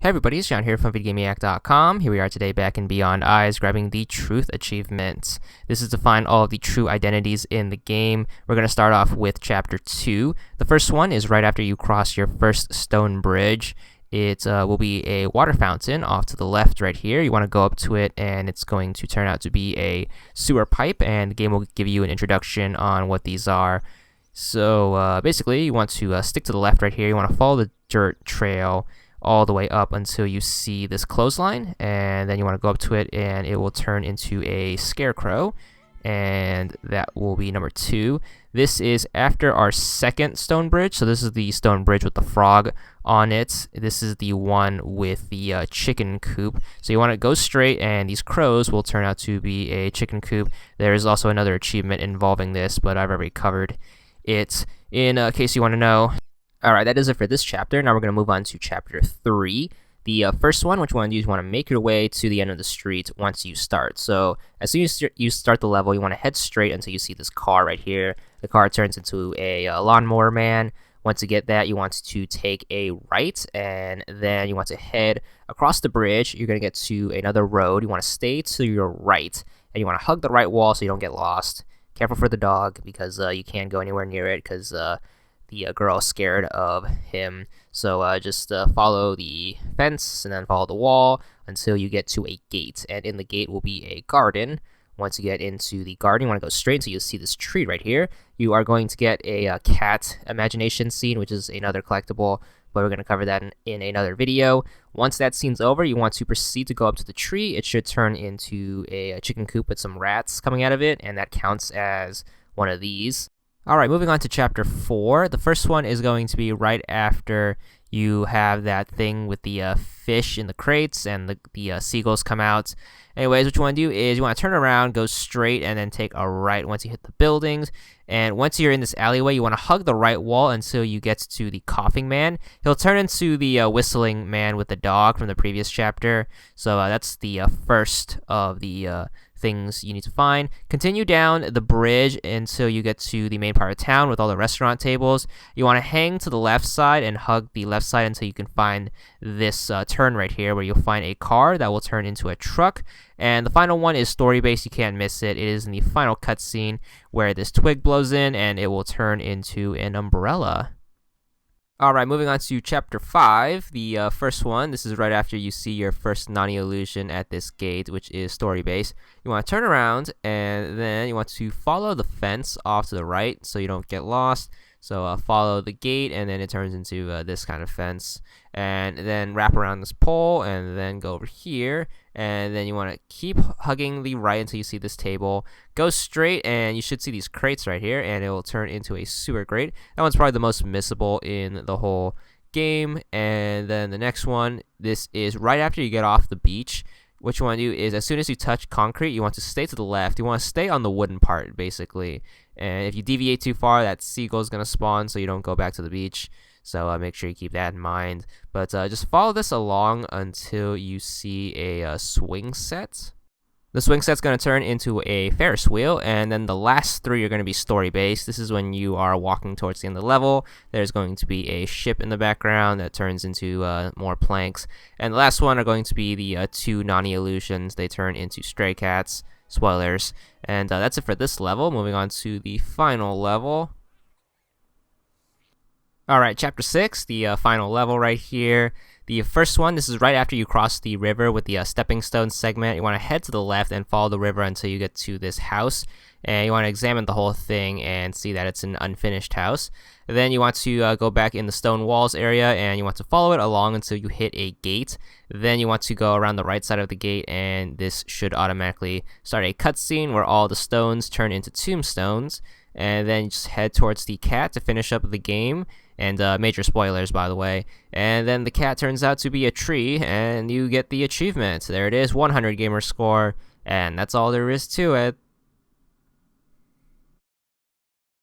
Hey everybody, it's John here from VidGamiac.com. Here we are today back in Beyond Eyes, grabbing the Truth Achievement. This is to find all of the true identities in the game. We're going to start off with Chapter 2. The first one is right after you cross your first stone bridge. It will be a water fountain off to the left right here. You want to go up to it, and it's going to turn out to be a sewer pipe, and the game will give you an introduction on what these are. So basically, you want to stick to the left right here. You want to follow the dirt trail all the way up until you see this clothesline, and then you want to go up to it and it will turn into a scarecrow, and that will be number 2. This is after our second stone bridge, so this is the stone bridge with the frog on it. This is the one with the chicken coop, so you want to go straight and these crows will turn out to be a chicken coop. There is also another achievement involving this, but I've already covered it in case you want to know. Alright, that is it for this chapter. Now we're going to move on to Chapter 3. The first one, what you want to do is you want to make your way to the end of the street once you start. So as soon as you start the level, you want to head straight until you see this car right here. The car turns into a lawnmower man. Once you get that, you want to take a right, and then you want to head across the bridge. You're going to get to another road. You want to stay to your right, and you want to hug the right wall so you don't get lost. Careful for the dog, because you can't go anywhere near it, because the girl is scared of him. So just follow the fence and then follow the wall until you get to a gate, and in the gate will be a garden. Once you get into the garden, you want to go straight until you see this tree right here. You are going to get a cat imagination scene, which is another collectible, but we're going to cover that in another video. Once that scene's over, you want to proceed to go up to the tree. It should turn into a chicken coop with some rats coming out of it, and that counts as one of these. Alright, moving on to Chapter 4. The first one is going to be right after you have that thing with the fish in the crates and the seagulls come out. Anyways, what you want to do is you want to turn around, go straight, and then take a right once you hit the buildings. And once you're in this alleyway, you want to hug the right wall until you get to the coughing man. He'll turn into the whistling man with the dog from the previous chapter. So that's the first of the things you need to find. Continue down the bridge until you get to the main part of town with all the restaurant tables. You want to hang to the left side and hug the left side until you can find this turn right here, where you'll find a car that will turn into a truck. And the final one is story based. You can't miss it. It is in the final cutscene where this twig blows in and it will turn into an umbrella. Alright, moving on to Chapter 5, the first one. This is right after you see your first Nani illusion at this gate, which is story-based. You want to turn around, and then you want to follow the fence off to the right so you don't get lost. So follow the gate, and then it turns into this kind of fence. And then wrap around this pole, and then go over here. And then you want to keep hugging the right until you see this table. Go straight, and you should see these crates right here, and it will turn into a sewer grate. That one's probably the most missable in the whole game. And then the next one, this is right after you get off the beach. What you want to do is, as soon as you touch concrete, you want to stay to the left. You want to stay on the wooden part, basically. And if you deviate too far, that seagull is going to spawn, so you don't go back to the beach. So make sure you keep that in mind. But just follow this along until you see a swing set. The swing set's going to turn into a Ferris wheel, and then the last 3 are going to be story-based. This is when you are walking towards the end of the level. There's going to be a ship in the background that turns into more planks. And the last one are going to be the 2 Nani illusions. They turn into stray cats. Spoilers. And that's it for this level. Moving on to the final level. Alright, Chapter 6, the final level right here. The first one, this is right after you cross the river with the stepping stone segment. You want to head to the left and follow the river until you get to this house. And you want to examine the whole thing and see that it's an unfinished house. And then you want to go back in the stone walls area, and you want to follow it along until you hit a gate. Then you want to go around the right side of the gate, and this should automatically start a cutscene where all the stones turn into tombstones. And then you just head towards the cat to finish up the game. And major spoilers, by the way. And then the cat turns out to be a tree, and you get the achievement. There it is, 100 gamer score, and that's all there is to it.